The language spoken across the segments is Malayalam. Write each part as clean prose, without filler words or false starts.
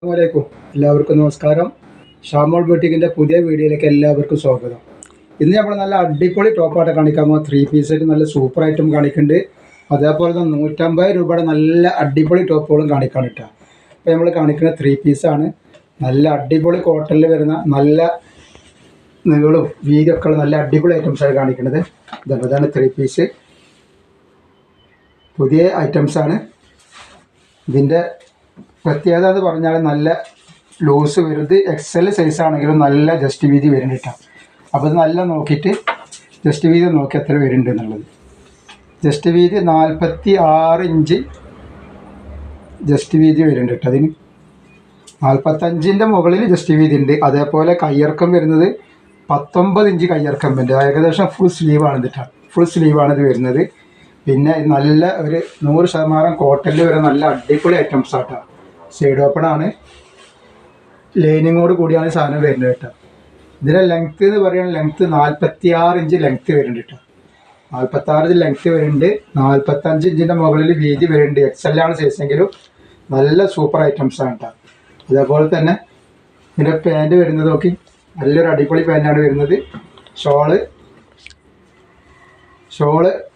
അസ്സലാമു എല്ലാവർക്കും നമസ്കാരം. ഷാമോൾ ബoutique പുതിയ വീഡിയോയിലേക്ക് എല്ലാവർക്കും സ്വാഗതം. ഇന്ന് നമ്മൾ നല്ല അടിപൊളി ടോപ്പായിട്ട് കാണിക്കാമോ. 3 പീസായിട്ട് നല്ല സൂപ്പർ ഐറ്റം കാണിക്കുന്നുണ്ട്. അതേപോലെ തന്നെ 150 രൂപയുടെ നല്ല അടിപൊളി ടോപ്പുകളും കാണിക്കാൻ കിട്ടുക. അപ്പോൾ നമ്മൾ കാണിക്കുന്ന 3 പീസാണ്. നല്ല അടിപൊളി കോട്ടണിൽ വരുന്ന നല്ല നീളവും വീതിയൊക്കെ ഉള്ള നല്ല അടിപൊളി ഐറ്റംസാണ് കാണിക്കുന്നത്. ഇതാണ് 3 പീസ്, പുതിയ ഐറ്റംസാണ്. ഇതിൻ്റെ പ്രത്യേകത എന്ന് പറഞ്ഞാൽ നല്ല ലൂസ് വരുന്നത് XL സൈസ് ആണെങ്കിലും നല്ല ജസ്റ്റ് വീതി വരുന്നുണ്ട്. അപ്പോൾ ഇത് നല്ല നോക്കിയിട്ട് ജസ്റ്റ് വീതി നോക്കി എത്ര വരുന്നുണ്ട് എന്നുള്ളത്. ജസ്റ്റ് വീതി 46 ഇഞ്ച് ജസ്റ്റ് വീതി വരുന്നുണ്ട്. അതിന് 45ൻ്റെ മുകളിൽ ജസ്റ്റ് വീതി ഉണ്ട്. അതേപോലെ കയ്യിറക്കം വരുന്നത് 19 ഇഞ്ച് കയ്യിറക്കം വരുന്നുണ്ട്. ഏകദേശം ഫുൾ സ്ലീവാണ് ഇതിട്ടാണ്, ഫുൾ സ്ലീവാണ് ഇത് വരുന്നത്. പിന്നെ നല്ല ഒരു 100% കോട്ടണിൽ വരെ നല്ല അടിപൊളി ഐറ്റംസ് ആട്ടോ. സൈഡ് ഓപ്പൺ ആണ്, ലൈനിങ്ങോട് കൂടിയാണ് സാധനം വരുന്നത് കേട്ടോ. ഇതിൻ്റെ ലെങ്ത്ത് എന്ന് പറയുന്നത് ലെങ്ത്ത് 46 ഇഞ്ച് ലെങ്ത്ത് വരുന്നുണ്ട് കേട്ടോ. 46 ഇഞ്ച് ലെങ്ത്ത് വരുന്നുണ്ട്. 45 ഇഞ്ചിൻ്റെ മുകളിൽ വീതി വരുന്നുണ്ട്. XL ആണ് സൈസെങ്കിലും നല്ല സൂപ്പർ ഐറ്റംസ് ആണ് കേട്ടോ. അതേപോലെ തന്നെ ഇതിൻ്റെ പാൻറ്റ് വരുന്നത് നോക്കി, നല്ലൊരു അടിപൊളി പാൻറ്റാണ് വരുന്നത്. ഷോള്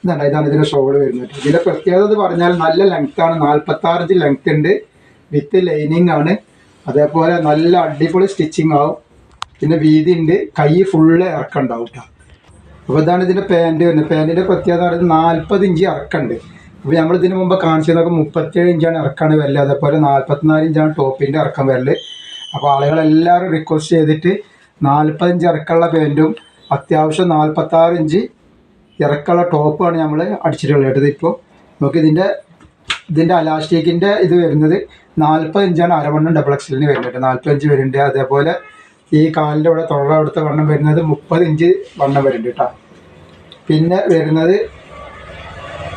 ഇതാണ് ഇതിൻ്റെ ഷോള് വരുന്നത്. ഇതിൻ്റെ പ്രത്യേകത എന്ന് പറഞ്ഞാൽ നല്ല ലെങ്ത്താണ്, 46 ഇഞ്ച് ലെങ്ത്ത് ഉണ്ട്, വിത്ത് ലൈനിങ് ആണ്. അതേപോലെ നല്ല അടിപൊളി സ്റ്റിച്ചിങ് ആവും. പിന്നെ വീതി ഉണ്ട്, കൈ ഫുള്ള് ഇറക്കം ഉണ്ടാവും കേട്ടോ. അപ്പോൾ ഇതാണ് ഇതിൻ്റെ പാൻറ്റ് വരുന്നത്. പാൻറ്റിൻ്റെ പ്രത്യേകത പറയുന്നത് 40 ഇഞ്ച് ഇറക്കമുണ്ട്. അപ്പോൾ നമ്മൾ ഇതിന് മുമ്പ് കാണിച്ചതൊക്കെ 37 ഇഞ്ചാണ് ഇറക്കാണ് വരല്. അതേപോലെ 44 ഇഞ്ചാണ് ടോപ്പിൻ്റെ ഇറക്കം വരല്. അപ്പോൾ ആളുകളെല്ലാവരും റിക്വസ്റ്റ് ചെയ്തിട്ട് 40 ഇഞ്ച് ഇറക്കമുള്ള പാൻറ്റും അത്യാവശ്യം 46 ഇഞ്ച് ഇറക്കമുള്ള ടോപ്പാണ് നമ്മൾ അടിച്ചിട്ടുള്ളത്. ഇപ്പോൾ നമുക്ക് ഇതിൻ്റെ അലാസ്റ്റിക്കിൻ്റെ ഇത് വരുന്നത് 40 ഇഞ്ചാണ് അരവണ്ണം ഡബിൾ XL വരുന്നുണ്ട്. 40 ഇഞ്ച് വരുന്നുണ്ട്. അതേപോലെ ഈ കാലിൻ്റെ ഇവിടെ തൊള്ള അവിടുത്തെ വണ്ണം വരുന്നത് 30 ഇഞ്ച് വണ്ണം വരുന്നുണ്ട് കേട്ടോ. പിന്നെ വരുന്നത്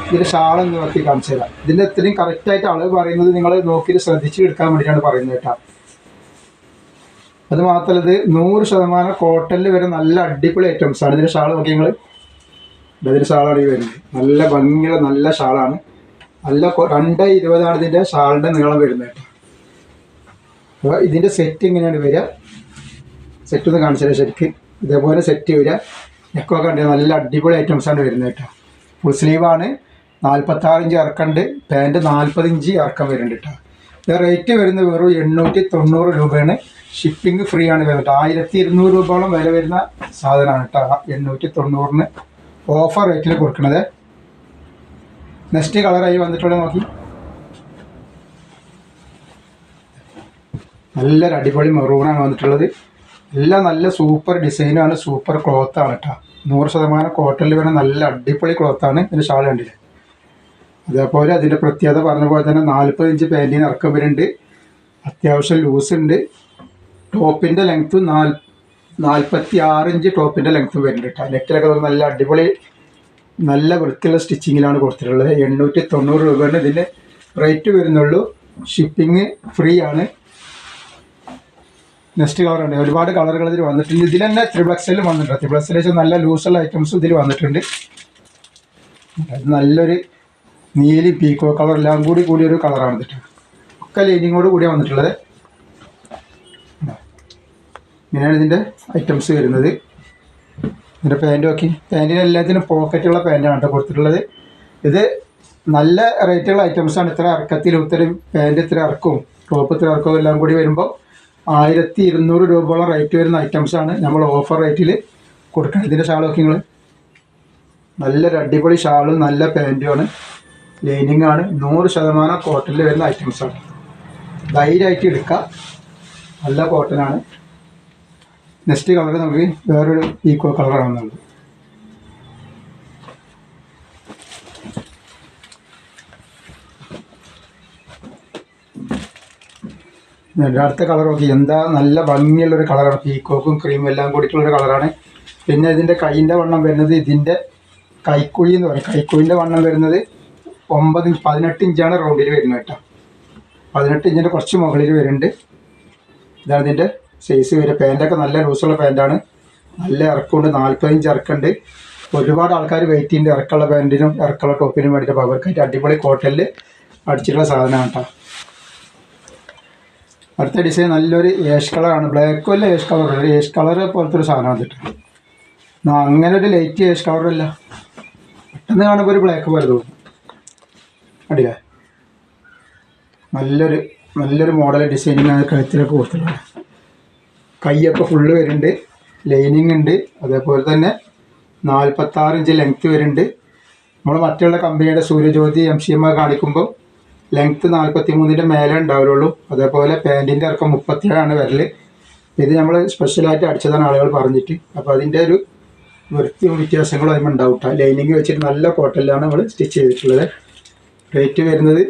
ഇതിൻ്റെ ഷാളെന്ന് നോക്കി കാണിച്ചു തരാം. ഇതിൻ്റെ ഇത്രയും കറക്റ്റായിട്ട് അളവ് പറയുന്നത് നിങ്ങൾ നോക്കിയിട്ട് ശ്രദ്ധിച്ച് എടുക്കാൻ വേണ്ടിയിട്ടാണ് പറയുന്നത് കേട്ടോ. അത് മാത്രമല്ല ഇത് 100% കോട്ടണിൽ വരെ നല്ല അടിപൊളി ഐറ്റംസാണ്. ഇതിൻ്റെ ഷാൾ നോക്കി നിങ്ങൾ, ഇതിൻ്റെ ഷാളാണ് ഈ വരുന്നത്. നല്ല ഭംഗിയുള്ള നല്ല ഷാളാണ്. നല്ല 2.20 ഇതിൻ്റെ ഷാളിൻ്റെ നീളം വരുന്നത് കേട്ടോ. അപ്പോൾ ഇതിൻ്റെ സെറ്റ് ഇങ്ങനെയാണ് വരിക. സെറ്റ് ഒന്ന് കാണിച്ചാൽ ശരിക്ക് ഇതേപോലെ സെറ്റ് വരിക. നെക്കൊക്കെ ഉണ്ട്, നല്ല അടിപൊളി ഐറ്റംസാണ് വരുന്നത് കേട്ടോ. ഫുൾ സ്ലീവാണ്, 46 ഇഞ്ച് ഇറക്കമുണ്ട്. പാൻറ്റ് 40 ഇഞ്ച് ഇറക്കം വരുന്നുണ്ട് കേട്ടോ. ഇത് റേറ്റ് വരുന്നത് വെറും 890 രൂപയാണ്. ഷിപ്പിംഗ് ഫ്രീ ആണ് വരുന്നത്. 1200 രൂപയോളം വില വരുന്ന സാധനമാണ് കേട്ടോ. 890 ഓഫർ റേറ്റിൽ കൊടുക്കുന്നത്. നെക്സ്റ്റ് കളറായി വന്നിട്ടുള്ളത് നോക്കി, നല്ലൊരു അടിപൊളി മെറൂണാണ് വന്നിട്ടുള്ളത്. എല്ലാം നല്ല സൂപ്പർ ഡിസൈനാണ്, സൂപ്പർ ക്ലോത്താണ് കേട്ടോ. 100% കോട്ടണിൽ വേണം, നല്ല അടിപൊളി ക്ലോത്താണ്. ഇതിൻ്റെ ഷാൾ കണ്ടില്ലേ. അതേപോലെ അതിൻ്റെ പ്രത്യേകത പറഞ്ഞ പോലെ തന്നെ 40 ഇഞ്ച് പാൻറ്റിന് ഇറക്കം വരുന്നുണ്ട്. അത്യാവശ്യം ലൂസ് ഉണ്ട്. ടോപ്പിൻ്റെ ലെങ്ത്ത് 46 ഇഞ്ച് ടോപ്പിൻ്റെ ലെങ്ത്ത് വരുന്നുണ്ട് കേട്ടോ. നെക്കിലൊക്കെ നല്ല അടിപൊളി നല്ല വൃത്തിയുള്ള സ്റ്റിച്ചിങ്ങിലാണ് കൊടുത്തിട്ടുള്ളത്. 890 രൂപയാണ് ഇതിൻ്റെ റേറ്റ് വരുന്നുള്ളൂ. ഷിപ്പിംഗ് ഫ്രീ ആണ്. നെക്സ്റ്റ് കളറുണ്ട്, ഒരുപാട് കളറുകൾ ഇതിൽ വന്നിട്ടുണ്ട്. ഇതിൽ തന്നെ 3XL വന്നിട്ടുണ്ട്. 3XL വെച്ചാൽ നല്ല ലൂസുള്ള ഐറ്റംസ് ഇതിൽ വന്നിട്ടുണ്ട്. നല്ലൊരു നീലി പീക്കോ കളർ എല്ലാം കൂടിയൊരു കളറാണ് ഇതിട്ട്. ഒക്കെ ലൈനിങ്ങോട് കൂടിയാണ് വന്നിട്ടുള്ളത്. ഇങ്ങനെയാണ് ഇതിൻ്റെ ഐറ്റംസ് വരുന്നത്. ഇതിൻ്റെ പാൻറ്റ് നോക്കി, പാൻറ്റിന് എല്ലാത്തിനും പോക്കറ്റുള്ള പാൻറ്റാണ് കേട്ടോ കൊടുത്തിട്ടുള്ളത്. ഇത് നല്ല റേറ്റുള്ള ഐറ്റംസാണ്. ഇത്ര ഇറക്കത്തിലും ഇത്രയും പാൻറ്റ് ഇത്ര ഇറക്കവും ടോപ്പ് ഇത്ര ഇറക്കവും എല്ലാം കൂടി വരുമ്പോൾ 1200 രൂപയോളം റേറ്റ് വരുന്ന ഐറ്റംസാണ് നമ്മൾ ഓഫർ റേറ്റിൽ കൊടുക്കുന്നത്. ഇതിൻ്റെ ഷാൾ നോക്കി നിങ്ങൾ, നല്ലൊരു അടിപൊളി ഷാളും നല്ല പാൻറ്റുമാണ്, ലൈനിങ് ആണ്. 100% കോട്ടണിൽ വരുന്ന ഐറ്റംസാണ്. ധൈര്യമായിട്ട് എടുക്കുക, നല്ല കോട്ടനാണ്. നെക്സ്റ്റ് കളർ നമുക്ക് വേറൊരു ഈക്കോ കളറാണെന്നുള്ളത്. അടുത്ത കളർ നോക്കി, എന്താ നല്ല ഭംഗിയുള്ളൊരു കളറാണ്. പീക്കോക്കും ക്രീമും എല്ലാം കൂടിയിട്ടുള്ളൊരു കളറാണ്. പിന്നെ ഇതിൻ്റെ കൈയിൻ്റെ വണ്ണം വരുന്നത്, ഇതിൻ്റെ കൈക്കുഴി എന്ന് പറയും. കൈക്കുഴിൻ്റെ വണ്ണം വരുന്നത് 18 ഇഞ്ചാണ് റൗണ്ടിൽ വരുന്നത് കേട്ടോ. 18 ഇഞ്ചിൻ്റെ കുറച്ച് മുകളിൽ വരുന്നുണ്ട്. ഇതാണ് ഇതിൻ്റെ സൈസ് വരിക. പാൻറ്റൊക്കെ നല്ല ലൂസുള്ള പാൻറ്റാണ്, നല്ല ഇറക്കമുണ്ട്. 40 ഇഞ്ച് ഇറക്കമുണ്ട്. ഒരുപാട് ആൾക്കാർ വെയിറ്റ് ചെയ്യുന്നുണ്ട് ഇറക്കമുള്ള പാൻറ്റിനും ഇറക്കമുള്ള ടോപ്പിനും വേണ്ടിയിട്ട്. അവർക്കായിട്ട് അടിപൊളി കോട്ടണിൽ അടിച്ചിട്ടുള്ള സാധനമാണ് കേട്ടോ. അടുത്ത ഡിസൈൻ നല്ലൊരു ഏഷ് കളറാണ്. ബ്ലാക്കും അല്ല, ഏഷ് കളർ, ഒരു ഏഷ് കളർ പോലത്തെ ഒരു സാധനം വന്നിട്ട്. അങ്ങനെ ഒരു ലൈറ്റ് ഏഷ് കളറല്ല, പെട്ടെന്ന് കാണുമ്പോൾ ഒരു ബ്ലാക്ക് പോലെ തോന്നും. അടിയാ നല്ലൊരു മോഡൽ ഡിസൈനിങ് ആണ് കഴുത്തിലൊക്കെ കൊടുത്തിട്ടുള്ളത്. കൈയൊക്കെ ഫുള്ള് വരുന്നുണ്ട്, ലൈനിങ് ഉണ്ട്. അതേപോലെ തന്നെ 46 ഇഞ്ച് ലെങ്ത്ത് വരുന്നുണ്ട്. നമ്മൾ മറ്റുള്ള കമ്പനിയുടെ സൂര്യജ്യോതി MCM കാണിക്കുമ്പോൾ ലെങ്ത്ത് 43ൻ്റെ മേലെ ഉണ്ടാവുള്ളൂ. അതേപോലെ പാൻറ്റിൻ്റെ ഇറക്കം 37 വരൽ. ഇത് നമ്മൾ സ്പെഷ്യലായിട്ട് അടിച്ചതാണ് ആളുകൾ പറഞ്ഞിട്ട്. അപ്പോൾ അതിൻ്റെ ഒരു വൃത്തിയും വ്യത്യാസങ്ങളും അതിന് ഉണ്ടാവും. ലൈനിങ് വെച്ചിട്ട് നല്ല കോട്ടനിലാണ് നമ്മൾ സ്റ്റിച്ച് ചെയ്തിട്ടുള്ളത്. റേറ്റ് വരുന്നത്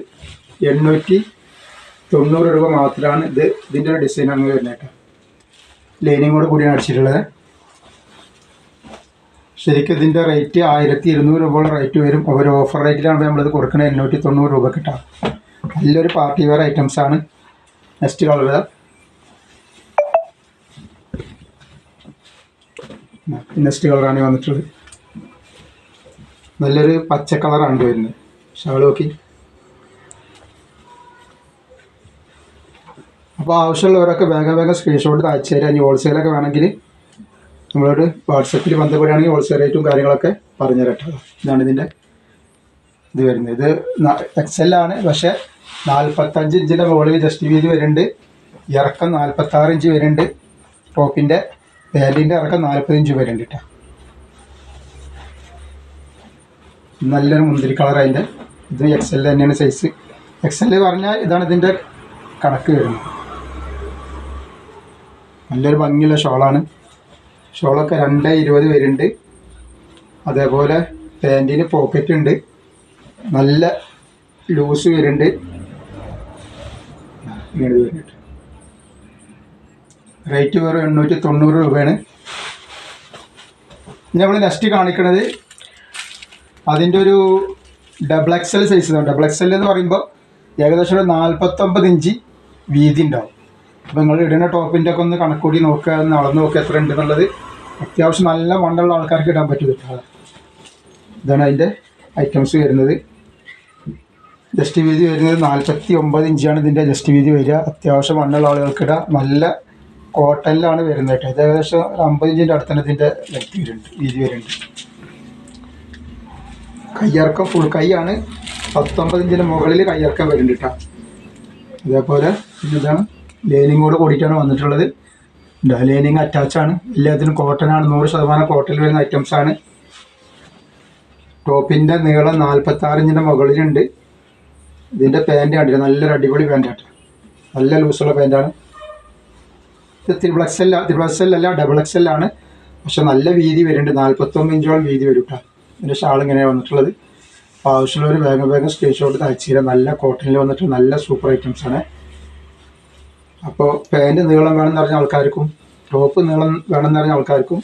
890 രൂപ മാത്രമാണ്. ഇതിൻ്റെ ഒരു ഡിസൈൻ അങ്ങനെ വരുന്നത് കേട്ടോ. ലൈനിങ്ങോട് കൂടിയാണ് അടിച്ചിട്ടുള്ളത്. ശരിക്കും ഇതിൻ്റെ റേറ്റ് 1200 രൂപയോളം റേറ്റ് വരും. അവർ ഓഫർ റേറ്റിലാണ് നമ്മളിത് കൊടുക്കുന്നത് 890 രൂപ കിട്ടാം. നല്ലൊരു പാർട്ടി വെയർ ഐറ്റംസാണ്. നെക്സ്റ്റ് കളർ നെക്സ്റ്റ് കളറാണ് വന്നിട്ടുള്ളത്. നല്ലൊരു പച്ച കളറാണ് വരുന്നത്. ഷാൾ നോക്കി. അപ്പോൾ ആവശ്യമുള്ളവരൊക്കെ വേഗം സ്ക്രീൻഷോട്ട് അയച്ചു തരാം. ഇനി ഹോൾസെയിലൊക്കെ വേണമെങ്കിൽ നമ്മളോട് വാട്സപ്പിൽ ബന്ധപ്പെടുകയാണെങ്കിൽ ഹോൾസെയിൽ റേറ്റും കാര്യങ്ങളൊക്കെ പറഞ്ഞു തരട്ടോ. ഇതാണ് ഇതിൻ്റെ ഇത് വരുന്നത്. ഇത് XL ആണ്, പക്ഷേ 45 ഇഞ്ചിൻ്റെ മുകളിൽ ജസ്റ്റ് വീതി വരുന്നുണ്ട്. ഇറക്കം 46 ഇഞ്ച് വരുന്നുണ്ട്. ടോപ്പിൻ്റെ പാൻറ്റിൻ്റെ ഇറക്കം 40 ഇഞ്ച് വരുന്നുണ്ട് കേട്ടോ. നല്ലൊരു മുന്തിരി കളർ അതിൻ്റെ. ഇത് XL തന്നെയാണ് സൈസ്. XL പറഞ്ഞാൽ ഇതാണ് ഇതിൻ്റെ കണക്ക് വരുന്നത്. നല്ലൊരു ഭംഗിയുള്ള ഷോളാണ്. ഷോളൊക്കെ 220 വരുന്നുണ്ട്. അതേപോലെ പാൻറ്റിന് പോക്കറ്റ് ഉണ്ട്, നല്ല ലൂസ് വരുന്നുണ്ട്. ഇങ്ങനെ വരുന്നുണ്ട്. റേറ്റ് വെറും 890 രൂപയാണ്. നമ്മൾ നെക്സ്റ്റ് കാണിക്കുന്നത് അതിൻ്റെ ഒരു XXL സൈസ്. XXL എന്ന് പറയുമ്പോൾ ഏകദേശം ഒരു 49 ഇഞ്ച് വീതി ഉണ്ടാവും. അപ്പോൾ നിങ്ങൾ ഇടുന്ന ടോപ്പിൻ്റെ ഒക്കെ ഒന്ന് കണക്കൂടി നോക്കുക, അളന്ന് നോക്കുക എത്ര ഉണ്ട് എന്നുള്ളത്. അത്യാവശ്യം നല്ല വണ്ണുള്ള ആൾക്കാർക്ക് ഇടാൻ പറ്റും. ഇതാണ് അതിൻ്റെ ഐറ്റംസ് വരുന്നത്. ജസ്റ്റ് വീതി വരുന്നത് 49 ഇഞ്ചാണ് ഇതിൻ്റെ ജസ്റ്റ് വീതി വരിക. അത്യാവശ്യം വണ്ണുള്ള ആളുകൾക്ക് ഇടാം. നല്ല കോട്ടനിലാണ് വരുന്നത് കേട്ടോ. ഇത് ഏകദേശം 50 ഇഞ്ചിൻ്റെ അടുത്തന്നെ ഇതിൻ്റെ ലെങ്ത് വരുന്നുണ്ട്, വീതി വരുന്നുണ്ട്. കയ്യിറക്കം ഫുൾ കൈയാണ്. 19 ഇഞ്ചിൻ്റെ മുകളിൽ കയ്യിറക്കം വരുന്നുണ്ട് കേട്ടോ. അതേപോലെ ഇതാണ് ലൈനിങ്ങോട് കൂടിയിട്ടാണ് വന്നിട്ടുള്ളത്. ലൈനിങ് അറ്റാച്ചാണ്. എല്ലാത്തിനും കോട്ടനാണ്. 100% കോട്ടനിൽ വരുന്ന ഐറ്റംസാണ്. ടോപ്പിൻ്റെ നീളം 46 ഇഞ്ചിൻ്റെ മുകളിലുണ്ട്. ഇതിൻ്റെ പാൻറ്റ് കണ്ടില്ല, നല്ലൊരു അടിപൊളി പാൻറ്റാണ്. നല്ല ലൂസുള്ള പാൻറ്റാണ്. ഇത് XL അല്ല, XXL ആണ്. പക്ഷെ നല്ല വീതി വരുന്നുണ്ട്. 49 ഇഞ്ചോളം വീതി വരും കേട്ടോ. ഇതിൻ്റെ ഷാൾ ഇങ്ങനെയാണ് വന്നിട്ടുള്ളത്. അപ്പോൾ ആവശ്യമുള്ളവർ വേഗം സ്ക്രീൻഷോട്ട് അയച്ചു തരാം. നല്ല കോട്ടണിൽ വന്നിട്ട് നല്ല സൂപ്പർ ഐറ്റംസാണ്. അപ്പോൾ പാൻറ്റ് നീളം വേണമെന്ന് പറഞ്ഞ ആൾക്കാർക്കും ടോപ്പ് നീളം വേണമെന്ന് പറഞ്ഞ ആൾക്കാർക്കും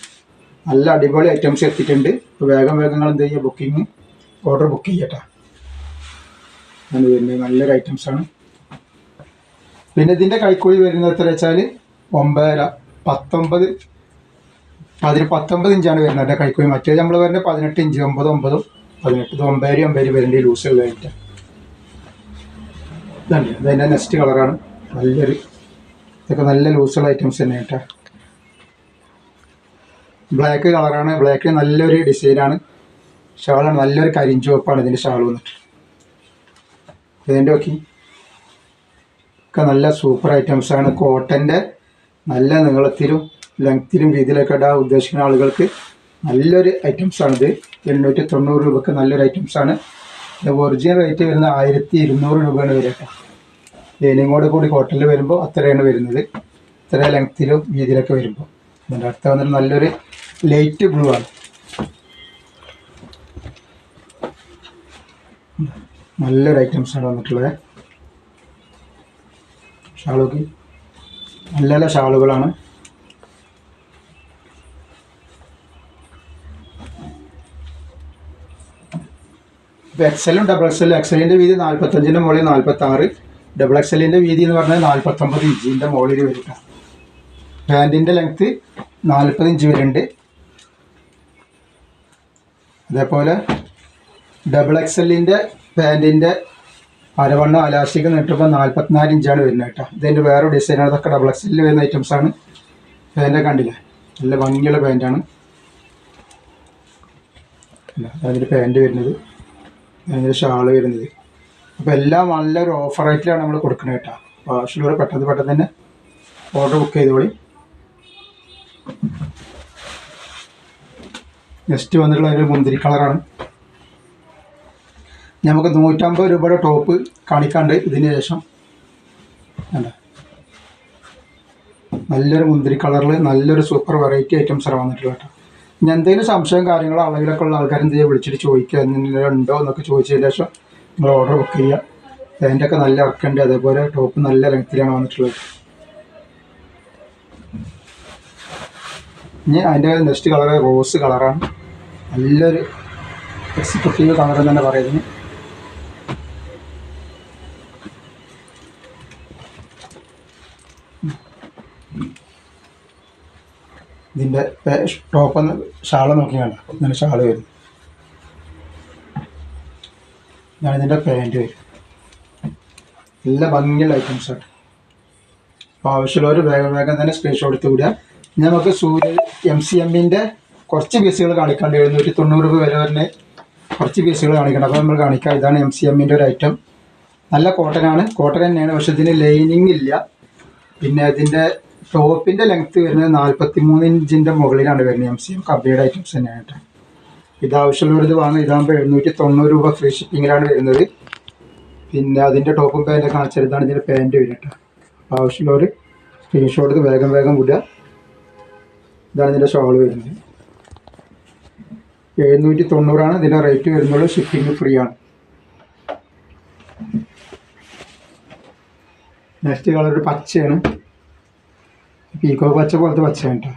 നല്ല അടിപൊളി ഐറ്റംസ് എത്തിയിട്ടുണ്ട്. അപ്പോൾ വേഗം നിങ്ങൾ എന്ത് ചെയ്യുക, ഓർഡർ ബുക്ക് ചെയ്യട്ടെ. അങ്ങനെ വരുന്നത് നല്ലൊരു ഐറ്റംസാണ്. പിന്നെ ഇതിൻ്റെ കൈക്കൂലി വരുന്നത് എത്ര വെച്ചാൽ 19 ഇഞ്ചാണ് വരുന്നത് എൻ്റെ കൈക്കൂലി. മറ്റേത് നമ്മൾ വരുന്നത് 18 ഇഞ്ച്, 9, 9, 18. ഇത് 9 വരേണ്ട ലൂസുള്ള ഐറ്റം. ഇതാണ് ഇതിൻ്റെ നെക്സ്റ്റ് കളറാണ്. ഇതൊക്കെ നല്ല ലൂസുള്ള ഐറ്റംസ് തന്നെ കേട്ടോ. ബ്ലാക്ക് കളറാണ്. ബ്ലാക്കിന് നല്ലൊരു ഡിസൈനാണ്. ഷാളാണ് നല്ലൊരു കരിഞ്ചുവപ്പാണ് ഇതിൻ്റെ ഷാൾ വന്നിട്ട്. ഇതിൻ്റെ ഒക്കെ നല്ല സൂപ്പർ ഐറ്റംസാണ്. കോട്ടൻ്റെ നല്ല നീളത്തിലും ലെങ്ത്തിലും വീതിയിലൊക്കെ ഇടാൻ ഉദ്ദേശിക്കുന്ന ആളുകൾക്ക് നല്ലൊരു ഐറ്റംസാണിത്. 890 രൂപക്ക് നല്ലൊരു ഐറ്റംസാണ്. ഒറിജിനൽ റേറ്റ് വരുന്നത് 1200 രൂപയാണ് വരിക കേട്ടോ. ലൈനിങ്ങോട് കൂടി കോട്ടണിൽ വരുമ്പോൾ അത്രയാണ് വരുന്നത്. ഇത്ര ലെങ്ത്തിലും വീതിയിലൊക്കെ വരുമ്പോൾ. ഇതിൻ്റെ അടുത്ത് വന്നിട്ട് നല്ലൊരു ലൈറ്റ് ബ്ലൂ ആണ്. നല്ലൊരു ഐറ്റംസാണ് വന്നിട്ടുള്ളത്. ഷാളൊക്കെ നല്ല ഷാളുകളാണ്. ഇപ്പോൾ XL XXL. XLൻ്റെ വീതി 45ൻ്റെ മുകളിൽ 46. XXLൻ്റെ വീതി എന്ന് പറഞ്ഞാൽ 49 ഇഞ്ചിൻ്റെ മുകളിൽ വരിക. പാൻറ്റിൻ്റെ ലെങ്ത്ത് 40 ഇഞ്ച് വരുന്നുണ്ട്. അതേപോലെ XXLൻ്റെ പാൻറ്റിൻ്റെ അരവണ്ണം അലാസ്റ്റിക് നീട്ടുമ്പോൾ 44 ഇഞ്ചാണ് വരുന്നത് കേട്ടോ. ഇതിൻ്റെ വേറെ ഡിസൈനാണ്. ഇതൊക്കെ ഡബിൾ എക്സലിൽ വരുന്ന ഐറ്റംസാണ്. പാൻറ്റൊക്കെ കണ്ടില്ലേ, നല്ല ഭംഗിയുള്ള പാൻറ്റാണ്. അതിൻ്റെ പാൻറ്റ് വരുന്നത്, അതിൻ്റെ ഷാള് വരുന്നത്. അപ്പോൾ എല്ലാം നല്ലൊരു ഓഫർ റേറ്റിലാണ് നമ്മൾ കൊടുക്കുന്നത് കേട്ടോ. അപ്പോൾ ആവശ്യമുള്ളവർ പെട്ടെന്ന് തന്നെ ഓർഡർ ബുക്ക് ചെയ്തോളി. നെക്സ്റ്റ് വന്നിട്ടുള്ള ഒരു മുന്തിരി കളറാണ്. നമുക്ക് 150 രൂപയുടെ ടോപ്പ് കാണിക്കാണ്ട് ഇതിന് ശേഷം. അല്ല, നല്ലൊരു മുന്തിരി കളറിൽ നല്ലൊരു സൂപ്പർ വെറൈറ്റി ഐറ്റംസാണ് വന്നിട്ടുള്ളത് കേട്ടോ. ഇനി എന്തെങ്കിലും സംശയം കാര്യങ്ങളോ അളവിലൊക്കെ ഉള്ള ആൾക്കാർ എന്ത് ചെയ്യുക, വിളിച്ചിട്ട് ചോദിക്കുക എന്തെങ്കിലും ഉണ്ടോ എന്നൊക്കെ ചോദിച്ചതിന് ശേഷം നിങ്ങൾ ഓർഡർ ബുക്ക് ചെയ്യുക. പാൻറ്റൊക്കെ നല്ല ഇറക്കുണ്ട്, അതേപോലെ ടോപ്പ് നല്ല ലെങ്ത്തിലാണ് വന്നിട്ടുള്ളത്. ഇനി അതിൻ്റെ നെക്സ്റ്റ് കളർ റോസ് കളറാണ്. നല്ലൊരു എക്സിക്യൂട്ടീവ് കളർ എന്ന് തന്നെ പറയുന്നത്. ഇതിൻ്റെ ടോപ്പൊന്ന് ഷാള് നോക്കിയാണ് ഇങ്ങനെ ഷാള് വരും. ഇതാണ് ഇതിൻ്റെ പാൻറ്റ് വരും. നല്ല ഭംഗിയുള്ള ഐറ്റംസാണ്. അപ്പോൾ ആവശ്യമുള്ളവർ വേഗം തന്നെ സ്ക്രീൻഷോട്ട് എടുത്ത് വിടുക. നമുക്ക് സൂര്യ MCMൻ്റെ കുറച്ച് പീസുകൾ കാണിക്കാണ്ട് 790 രൂപ വരെ തന്നെ കുറച്ച് പീസുകൾ കാണിക്കണം. അപ്പോൾ നമ്മൾ കാണിക്കാം. ഇതാണ് MCMൻ്റെ ഒരു ഐറ്റം. നല്ല കോട്ടനാണ്, കോട്ടൺ തന്നെയാണ്, പക്ഷെ ഇതിന് ലൈനിങ് ഇല്ല. പിന്നെ ഇതിൻ്റെ ടോപ്പിൻ്റെ ലെങ്ത്ത് വരുന്നത് 43 ഇഞ്ചിൻ്റെ മുകളിലാണ് വരുന്നത്. MCM കമ്പനിയുടെ ഐറ്റംസ് തന്നെയാണ് കേട്ടോ. ഇത് ആവശ്യമുള്ളവർ ഇത് വാങ്ങുക. ഇതാകുമ്പോൾ 790 രൂപ ഫ്രീ ഷിപ്പിങ്ങിലാണ് വരുന്നത്. പിന്നെ അതിൻ്റെ ടോപ്പും പാൻറ്റൊക്കെ കാണിച്ചാൽ ഇതാണ് ഇതിൻ്റെ പാൻറ്റ് വരും കേട്ടോ. അപ്പോൾ ആവശ്യമുള്ളവർ സ്ക്രീൻഷോട്ട് എടുത്ത് വേഗം വിടുക. ഇതാണ് ഇതിൻ്റെ ഷോള് വരുന്നത്. 790 ഇതിൻ്റെ റേറ്റ് വരുന്നുള്ളൂ. ഷിപ്പിംഗ് ഫ്രീ ആണ്. നെക്സ്റ്റ് കളർ ഒരു പച്ചയാണ്. പീക്കോ പച്ച പോലത്തെ പച്ചയാണ് കേട്ടോ.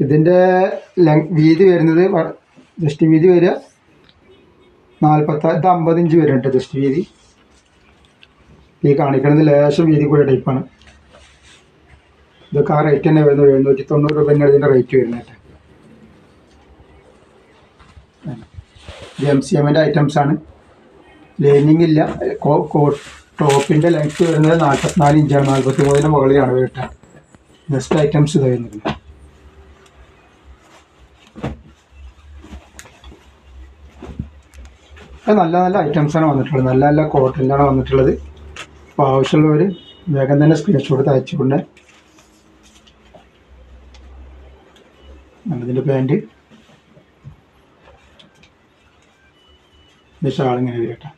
ഇതിൻ്റെ വീതി വരുന്നത് ജസ്റ്റ് വീതി വരിക 50 ഇഞ്ച് വരും കേട്ടോ ജസ്റ്റ് വീതി. ഈ കാണിക്കുന്നത് ലേശം വീതി കൂടിയ ടൈപ്പാണ്. ഇതൊക്കെ ആ റേറ്റ് തന്നെ വരുന്നത്. 790 രൂപ തന്നെയാണ് ഇതിൻ്റെ റേറ്റ് വരുന്നത് കേട്ടോ. MCMൻ്റെ ഐറ്റംസാണ്. ലൈനിങ് ഇല്ല. ടോപ്പിൻ്റെ ലെങ്ത്ത് വരുന്നത് 44 ഇഞ്ചാണ്. 43 മുകളിലാണ് കേട്ടോ. നെക്സ്റ്റ് ഐറ്റംസ് ഇത് വരുന്നത്. നല്ല ഐറ്റംസാണ് വന്നിട്ടുള്ളത്. നല്ല കോട്ടണിലാണ് വന്നിട്ടുള്ളത്. അപ്പോൾ ആവശ്യമുള്ളവർ വേഗം തന്നെ സ്ക്രീൻഷോട്ട് അയച്ചുകൊണ്ട്. ഇതിൻ്റെ പാൻറ്റ് ഷാളിങ്ങനെ വരും കേട്ടോ.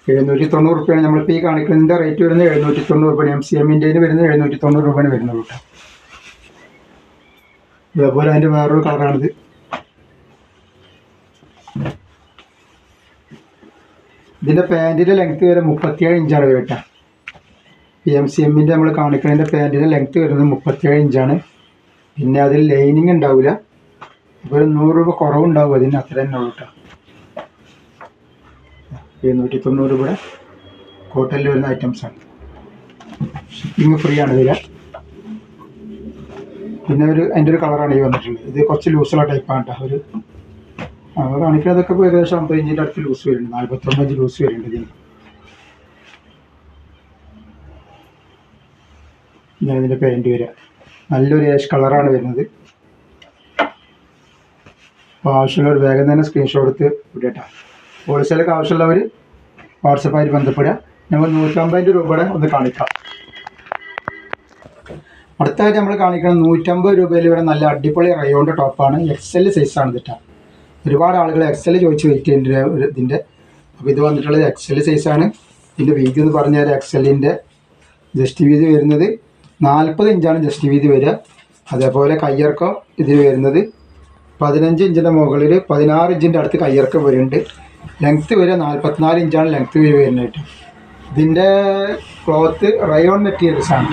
790 രൂപയാണ് നമ്മളിപ്പോൾ ഈ കാണിക്കുന്നതിൻ്റെ റേറ്റ് വരുന്നത്. 790 രൂപയാണ്. MCMൻ്റെ വരുന്നത് 790 രൂപയാണ് വരുന്നത് കേട്ടോ. ഇതേപോലെ അതിൻ്റെ വേറൊരു കളറാണിത്. ഇതിൻ്റെ പാൻറ്റിൻ്റെ ലെങ്ത്ത് വരെ 37 ഇഞ്ചാണ് കേട്ടോ. MCMൻ്റെ നമ്മൾ കാണിക്കുന്നതിൻ്റെ പാൻറ്റിൻ്റെ ലെങ്ത്ത് വരുന്നത് 37 ഇഞ്ചാണ്. പിന്നെ അതിൽ ലൈനിങ് ഉണ്ടാവില്ല. അപ്പോൾ ഒരു 100 രൂപ കുറവുണ്ടാവും അതിന്, അത്ര തന്നെ ഉള്ളൂ കേട്ടോ. 790 രൂപയുടെ കോട്ടണിൽ വരുന്ന ഐറ്റംസാണ്. ഷിപ്പിംഗ് ഫ്രീ ആണ് വരിക. പിന്നെ അതിൻ്റെ ഒരു കളറാണ് ഈ വന്നിട്ടുള്ളത്. ഇത് കുറച്ച് ലൂസുള്ള ടൈപ്പാണ് കേട്ടോ. കാണിക്കുന്നതൊക്കെ ഇപ്പോൾ ഏകദേശം 50 ഇഞ്ചിൻ്റെ അടുത്ത് ലൂസ് വരുന്നുണ്ട്. 49 ഇഞ്ച് ലൂസ് വരുന്നുണ്ട് ഇതിന്. ഇതാണ് ഇതിൻ്റെ പാൻറ്റ് വരിക. നല്ലൊരു ഏഷ് കളറാണ് വരുന്നത്. അപ്പോൾ ആവശ്യമുള്ളവർ വേഗം തന്നെ സ്ക്രീൻഷോട്ട് എടുത്ത് വിടട്ടോ. ഹോൾസെയിലൊക്കെ ആവശ്യമുള്ളവർ വാട്സപ്പായിട്ട് ബന്ധപ്പെടുക. നമ്മൾ 150 രൂപയുടെ ഒന്ന് കാണിക്കാം. അടുത്തായിട്ട് നമ്മൾ കാണിക്കുന്നത് 150 രൂപയിൽ വരെ നല്ല അടിപൊളി റയോണിൻ്റെ ടോപ്പാണ്. XL സൈസാണ് ഇതിട്ടാ. ഒരുപാട് ആളുകൾ XL ചോദിച്ച് വെയിറ്റ് ചെയ്യുന്നുണ്ട് ഇതിൻ്റെ. അപ്പോൾ ഇത് വന്നിട്ടുള്ളത് XL സൈസാണ്. ഇതിൻ്റെ വീതി എന്ന് പറഞ്ഞാൽ XLൻ്റെ ജസ്റ്റ് വീതി വരുന്നത് 40 ഇഞ്ചാണ് ജസ്റ്റ് വീതി വരിക. അതേപോലെ കയ്യിറക്കം ഇതിൽ വരുന്നത് 15 ഇഞ്ചിൻ്റെ മുകളിൽ 16 ഇഞ്ചിൻ്റെ അടുത്ത് കയ്യിറക്കം വരുന്നുണ്ട്. ലെങ്ത്ത് വരെ 44 ഇഞ്ചാണ് ലെങ്ത്ത് വരുന്നത്. ഇതിൻ്റെ ക്ലോത്ത് റയോൺ മെറ്റീരിയൽസാണ്.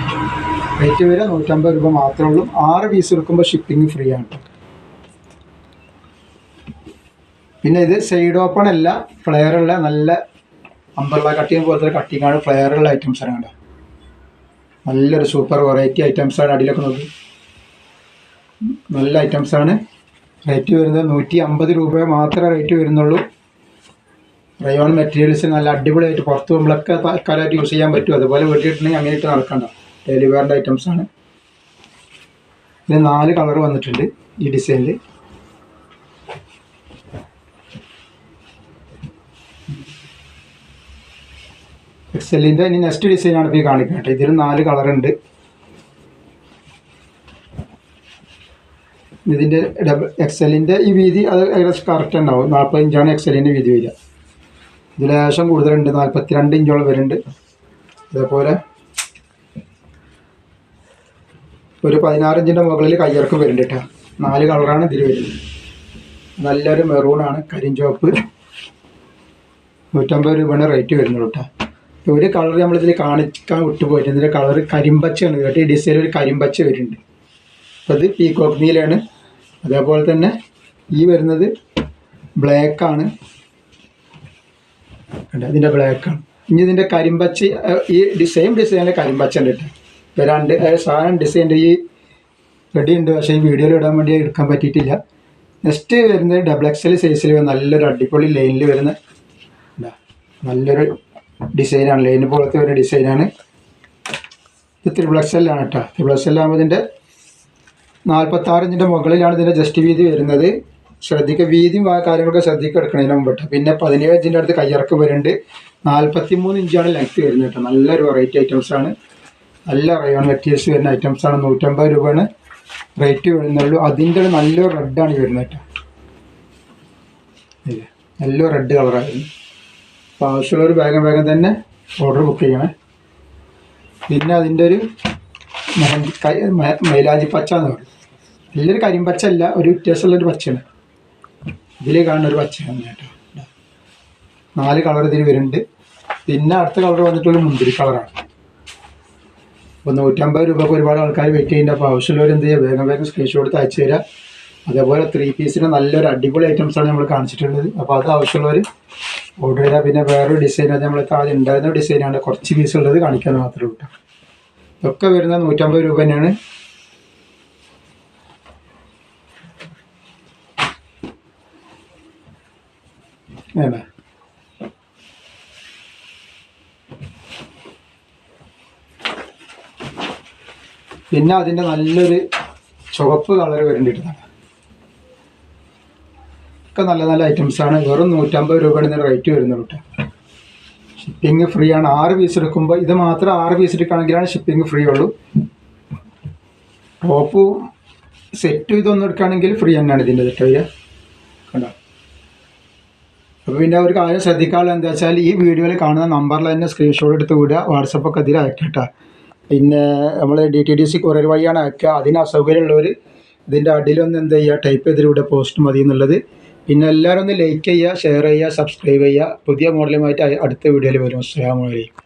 റേറ്റ് വരെ 150 രൂപ മാത്രമേ ഉള്ളൂ. 6 പീസ് എടുക്കുമ്പോൾ ഷിപ്പിംഗ് ഫ്രീ ആണ്. പിന്നെ ഇത് സൈഡ് ഓപ്പൺ അല്ല, ഫ്ലെയറുള്ള നല്ല അമ്പർല കട്ടിങ് പോലത്തെ കട്ടിങ്ങാണ്. ഫ്ലെയറുള്ള ഐറ്റംസാണ് കേട്ടോ. നല്ലൊരു സൂപ്പർ വെറൈറ്റി ഐറ്റംസാണ്. അടിയിലൊക്കെ നോക്കി നല്ല ഐറ്റംസാണ്. റേറ്റ് വരുന്നത് 150 രൂപ മാത്രമേ റേറ്റ് വരുന്നുള്ളൂ. റയോൺ മെറ്റീരിയൽസ് നല്ല അടിപൊളിയായിട്ട് പുറത്ത് പോകുമ്പോഴൊക്കെ തൽക്കാലമായിട്ട് യൂസ് ചെയ്യാൻ പറ്റും. അതുപോലെ വീട്ടിലിട്ടുണ്ടെങ്കിൽ അങ്ങനെ ഇട്ട് നടക്കണ്ട, ഡെയിലി വെയറിൻ്റെ ഐറ്റംസാണ്. ഇതിൽ 4 കളർ വന്നിട്ടുണ്ട് ഈ ഡിസൈനിൽ. എക്സലിൻ്റെ ഇനി നെക്സ്റ്റ് ഡിസൈനാണ് ഇപ്പോൾ ഈ കാണിക്കുന്നത്. ഇതിൽ 4 കളറുണ്ട്. ഇതിൻ്റെ എക്സലിൻ്റെ ഈ വീതി അത് ഏകദേശം കറക്റ്റ് ഉണ്ടാവും. 40 ഇഞ്ചാണ് എക്സലിൻ്റെ വീതി വരിക. ഇതിൽ ലേശം കൂടുതലുണ്ട്, 42 ഇഞ്ചോളം വരുന്നുണ്ട്. അതേപോലെ ഒരു 16 ഇഞ്ചിൻ്റെ മുകളിൽ കയ്യിറക്കം വരുന്നുണ്ട് കേട്ടോ. 4 കളറാണ് ഇതിൽ വരുന്നത്. നല്ലൊരു മെറൂണാണ്, കരിഞ്ചുവപ്പ്. 150 രൂപയാണ് റേറ്റ് വരുന്നുള്ളൂ കേട്ടോ. ഒരു കളർ നമ്മളിതിൽ കാണിക്കാൻ വിട്ടുപോയിട്ട് ഇതിൻ്റെ കളർ കരിമ്പച്ചയാണ് കേട്ടോ. ഈ ഡിസൈൻ ഒരു കരിമ്പച്ച വരുന്നുണ്ട്. അപ്പോൾ ഇത് പീകോക്ക് നീലയാണ്. അതേപോലെ തന്നെ ഈ വരുന്നത് ബ്ലാക്കാണ് കേട്ടോ. ഇതിൻ്റെ ബ്ലാക്കാണ്. ഇനി ഇതിൻ്റെ കരിമ്പച്ച ഈ സെയിം ഡിസൈനിലെ കരിമ്പച്ച ഉണ്ട് കേട്ടോ. ഇപ്പോൾ 2 സാധനം ഡിസൈൻ്റെ ഈ റെഡി ഉണ്ട്, പക്ഷേ ഈ വീഡിയോയിൽ ഇടാൻ വേണ്ടി എടുക്കാൻ പറ്റിയിട്ടില്ല. നെക്സ്റ്റ് വരുന്നത് XXL സൈസിൽ നല്ലൊരു അടിപൊളി ലൈനിൽ വരുന്ന നല്ലൊരു ഡിസൈനാണ്. ലൈൻ പോലത്തെ ഒരു ഡിസൈനാണ്. ഇത് XXL ആണ് കേട്ടോ. XXL ആകുമ്പോൾ ഇതിൻ്റെ 46 ഇഞ്ചിൻ്റെ മുകളിലാണ് ഇതിൻ്റെ ജസ്റ്റ് വീതി വരുന്നത്. ശ്രദ്ധിക്കുക, വീതിയും ആ കാര്യങ്ങളൊക്കെ ശ്രദ്ധിക്കുക എടുക്കണതിന് മുമ്പിട്ട്. പിന്നെ 17 ഇഞ്ചിൻ്റെ അടുത്ത് കയ്യിറക്കം വരുന്നുണ്ട്. 43 ഇഞ്ചാണ് ലെങ്ത്ത് വരുന്നത് കേട്ടോ. നല്ലൊരു വെറൈറ്റി ഐറ്റംസാണ്. നല്ല റയോൺ മെറ്റീരിയൽസ് വരുന്ന ഐറ്റംസാണ്. 150 രൂപയാണ് റേറ്റ് വരുന്നുള്ളൂ. അതിൻ്റെ ഒരു നല്ലൊരു റെഡാണ് വരുന്നത് കേട്ടോ. നല്ലൊരു റെഡ് കളറായിരുന്നു. അപ്പോൾ ആവശ്യമുള്ളൊരു വേഗം തന്നെ ഓർഡർ ബുക്ക് ചെയ്യണേ. പിന്നെ അതിൻ്റെ ഒരു മൈലാജി പച്ച എന്ന് പറയും. നല്ലൊരു കരിമ്പച്ച അല്ല, ഒരു വ്യത്യാസമുള്ളൊരു പച്ചയാണ്. ഇതിൽ കാണുന്ന ഒരു പച്ചയാണ് കേട്ടോ. 4 കളർ ഇതിൽ വരുന്നുണ്ട്. പിന്നെ അടുത്ത കളർ വന്നിട്ടൊരു മുന്തിരി കളറാണ്. അപ്പോൾ 150 രൂപക്ക് ഒരുപാട് ആൾക്കാർ വെയിറ്റ് ചെയ്യുന്നുണ്ട്. അപ്പോൾ ആവശ്യമുള്ളവർ എന്ത് ചെയ്യുക, വേഗം സ്ക്രീൻഷോട്ട് അയച്ചു തരാം. അതേപോലെ 3 പീസിന് നല്ലൊരു അടിപൊളി ഐറ്റംസാണ് നമ്മൾ കാണിച്ചിട്ടുള്ളത്. അപ്പോൾ അത് ആവശ്യമുള്ളവർ ഓർഡർ ചെയ്താൽ. പിന്നെ വേറൊരു ഡിസൈൻ, അത് നമ്മൾ ആദ്യം ഉണ്ടായിരുന്ന ഡിസൈനാണ്, കുറച്ച് പീസ് ഉള്ളത് കാണിക്കാൻ മാത്രമേ ഉള്ളൂ. ഇതൊക്കെ വരുന്നത് 150 രൂപ തന്നെയാണ്. വേണ്ട പിന്നെ അതിൻ്റെ നല്ലൊരു ചുവപ്പ് കളർ വരുന്നുണ്ട്. ഒക്കെ നല്ല നല്ല ഐറ്റംസാണ്. വെറും 150 രൂപയാണ് ഇതിൻ്റെ റേറ്റ് വരുന്നുള്ളൂ കേട്ടോ. ഷിപ്പിംഗ് ഫ്രീ ആണ്. 6 പീസ് എടുക്കുമ്പോൾ ഇത് മാത്രം 6 പീസ് എടുക്കുകയാണെങ്കിലാണ് ഷിപ്പിംഗ് ഫ്രീ ഉള്ളൂ. ടോപ്പും സെറ്റും ഇതൊന്നും എടുക്കുകയാണെങ്കിൽ ഫ്രീ തന്നെയാണ് ഇതിൻ്റെ തെറ്റ് വരിക കണ്ടോ. അപ്പോൾ പിന്നെ ഒരു കാര്യം ശ്രദ്ധിക്കാനുള്ളത് എന്താ വെച്ചാൽ, ഈ വീഡിയോയിൽ കാണുന്ന നമ്പറിൽ തന്നെ സ്ക്രീൻഷോട്ട് എടുത്ത് വിടുക. വാട്സപ്പൊക്കെ ഇതിൽ അയക്കട്ടോ. പിന്നെ നമ്മൾ DTDC കൊറിയർ വഴിയാണ് അയക്കുക. അതിന് അസൗകര്യമുള്ളവർ ഇതിൻ്റെ അടിയിലൊന്ന് എന്ത് ചെയ്യുക, ടൈപ്പ് ചെയ്തിലൂടെ പോസ്റ്റ് മതി എന്നുള്ളത്. പിന്നെ എല്ലാവരും ഒന്ന് ലൈക്ക് ചെയ്യുക, ഷെയർ ചെയ്യുക, സബ്സ്ക്രൈബ് ചെയ്യുക. പുതിയ മോഡലുമായിട്ട് അടുത്ത വീഡിയോയിൽ വരും. അസ്സലാമു അലൈക്കും.